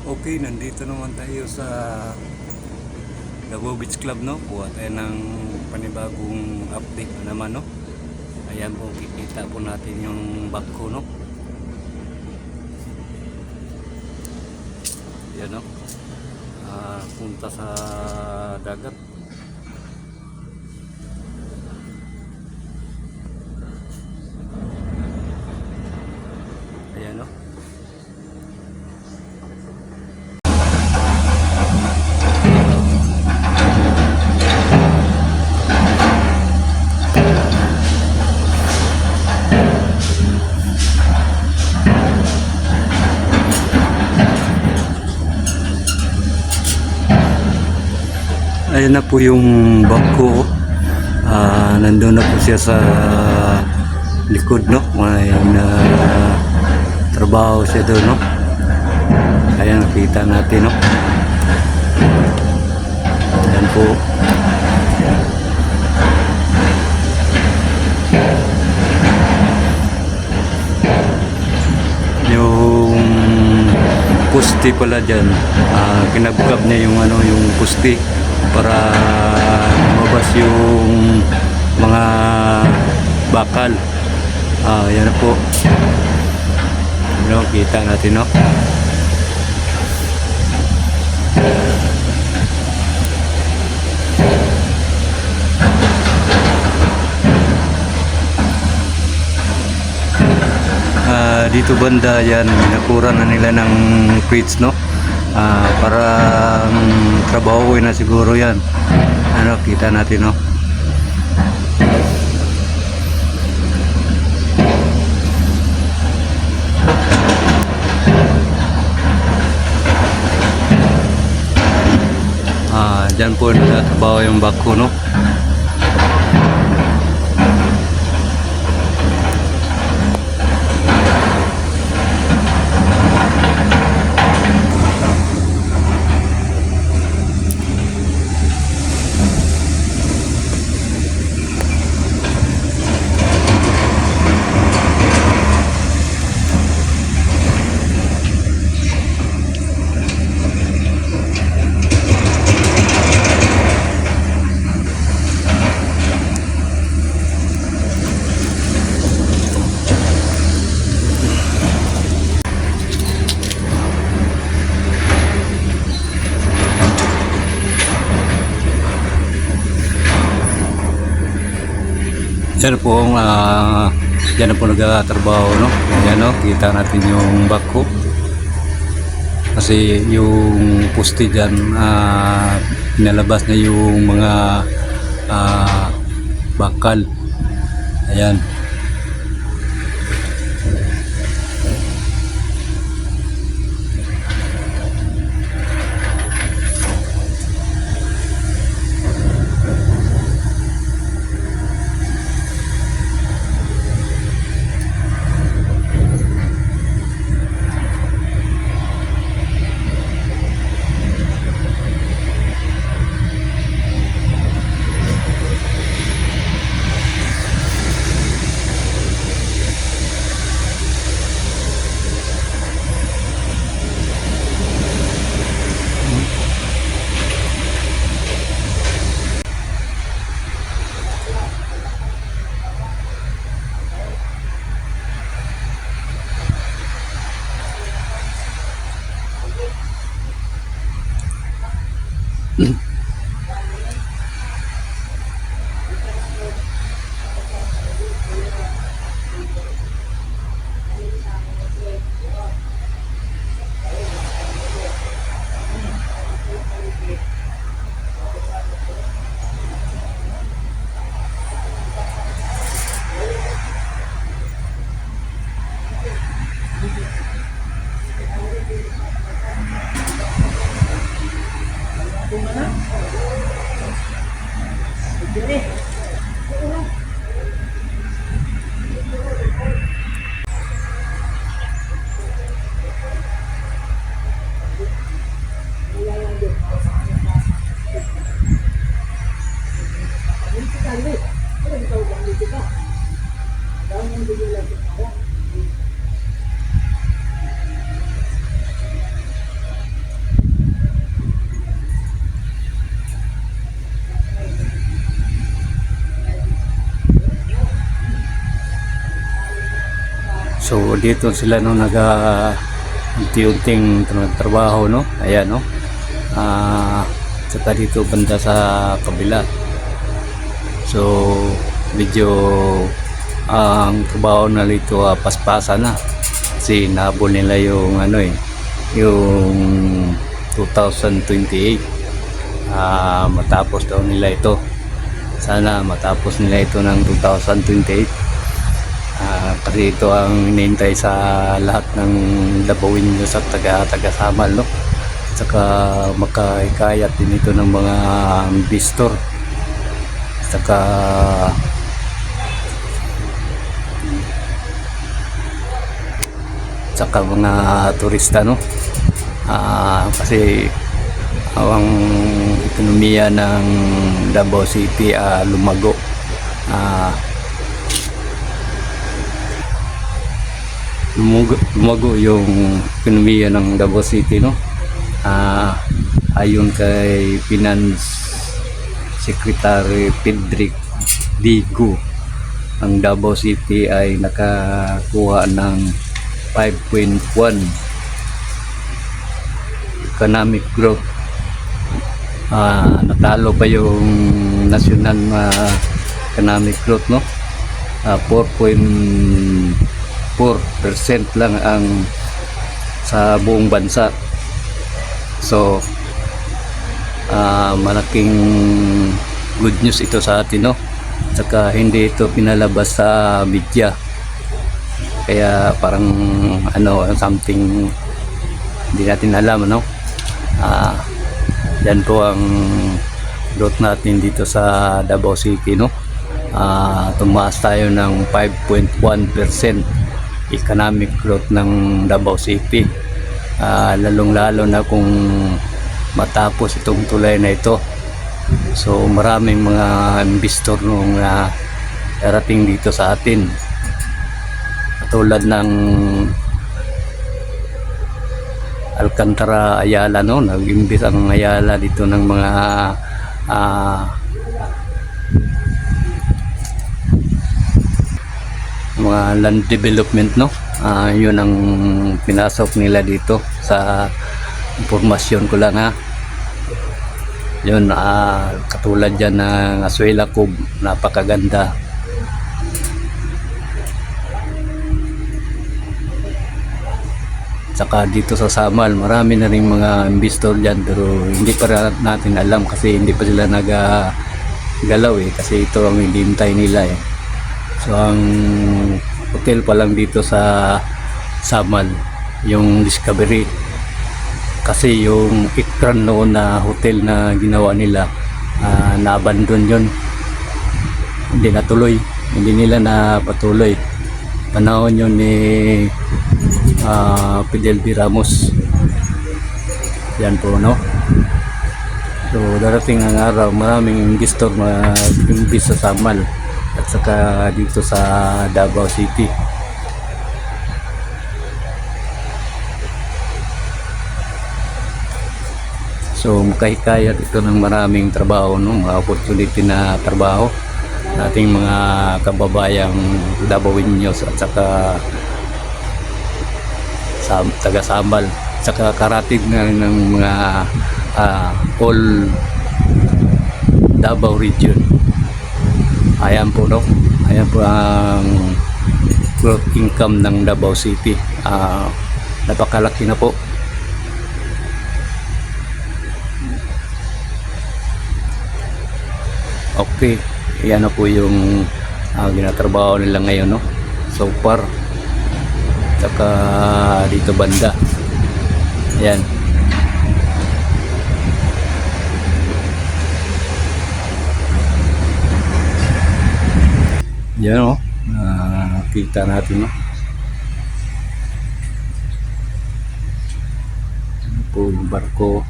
Okay, nandito naman tayo sa Davao Beach Club, no? Kuha tayo ng panibagong update na naman, no? Ayan po, kikita po natin yung barko, no? Ayan, no? Punta sa dagat. Ayan, no? Ayan na po yung barko. Nandun na po siya sa likod, no? May trabaho siya doon, no? Ayan, nakita natin, no? Ayan po. Yung pusti pala dyan, kinabkab niya yung yung pusti para lumabas yung mga bakal. Yan na po. Kita natin, no? Dito banda yan, nakuran na nila ng crates, no? Para trabaho na siguro yan. Kita natin, no? Dyan po nagtatrabaho yung barko, no? Yan po ang yan na po nagtatrabaho, no? Yan, no? Kita natin yung barko kasi yung poste dyan pinalabas na yung mga bakal. Ayan. So dito sila no unti-unting nagtrabaho no. Ayan no. Saka dito banda sa kabila. So medyo ang trabaho na dito paspasan na. Kasi nabol nila yung yung 2028. Matapos daw nila ito. Sana matapos nila ito ng 2028. Kasi ito ang hinihintay sa lahat ng Dabawenyo sa taga-Samal no. Saka makahikayat din ito ng mga investor. Saka mga turista no. Kasi ang ekonomiya ng Davao City lumago. Lumago yung ekonomiya ng Davao City no. Ayon kay Finance Secretary Pedrick Digo, ang Davao City ay nakakuha ng 5.1 economic growth. Natalo pa yung national economic growth no. 4.4% lang ang sa buong bansa. So malaking good news ito sa atin no. Saka hindi ito pinalabas sa media, kaya parang something hindi natin alam no. Yan po ang growth natin dito sa Davao City no. Tumaas tayo ng 5.1% economic growth ng Davao City. Lalong-lalo na kung matapos itong tulay na ito. So maraming mga investor nung darating dito sa atin. Katulad ng Alcantara Ayala no, nag-imbis ang Ayala dito ng mga land development no. Yun ang pinasok nila dito sa impormasyon ko lang yun. Katulad dyan ng Azuela Cove, napakaganda. Saka dito sa Samal marami na rin mga investor dyan, pero hindi pa natin alam kasi hindi pa sila nagalaw kasi ito ang hinihintay nila So ang hotel pa lang dito sa Samal yung Discovery, kasi yung Ikran noon na hotel na ginawa nila na-abandon yun, hindi natuloy, hindi nila napatuloy. Panahon yun ni Fidel V. Ramos. Yan po no. So darating ang araw maraming investor mag-invest sa Samal at saka dito sa Davao City. So makahikayat ito ng maraming trabaho no, mga opportunity na trabaho nating mga kababayang Dabawenyos at saka taga-Samal, saka karatig na ng mga all Davao region. Ayan po no, ayan po ang growth income ng Davao City. Napakalaki na po. Okay, yan na po yung ginatrabaho nila ngayon no, so far. Saka dito banda, yan. Yan o, kita natin no. Ano po yung barko.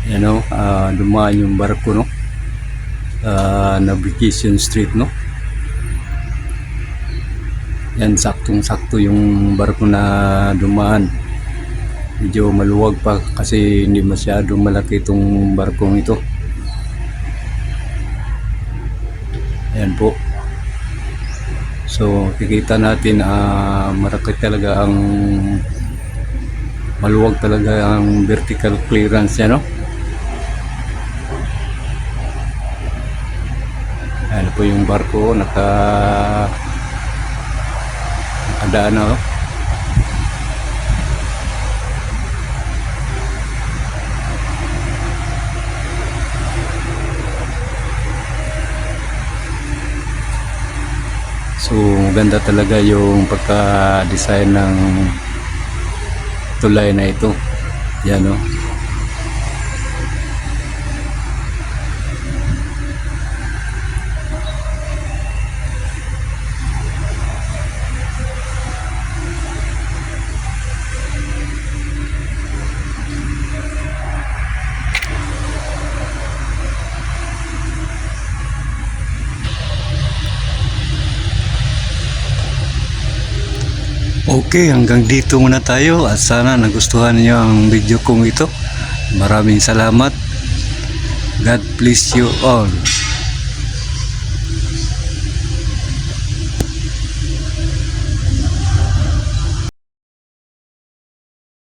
Yan o, dumaan yung barko no, Navigation Street no. Yan, saktong sakto yung barko na dumaan. medyo maluwag pa kasi hindi masyadong malaki itong barkong ito. Ayan po. So kikita natin malaki talaga ang maluwag talaga ang vertical clearance niya, no? Ayan po yung barko nakadaan na, oh. So maganda talaga yung pagka-design ng tulay na ito. Yan, no? Okay, hanggang dito muna tayo at sana nagustuhan niyo ang video kong ito. Maraming salamat. God bless you all.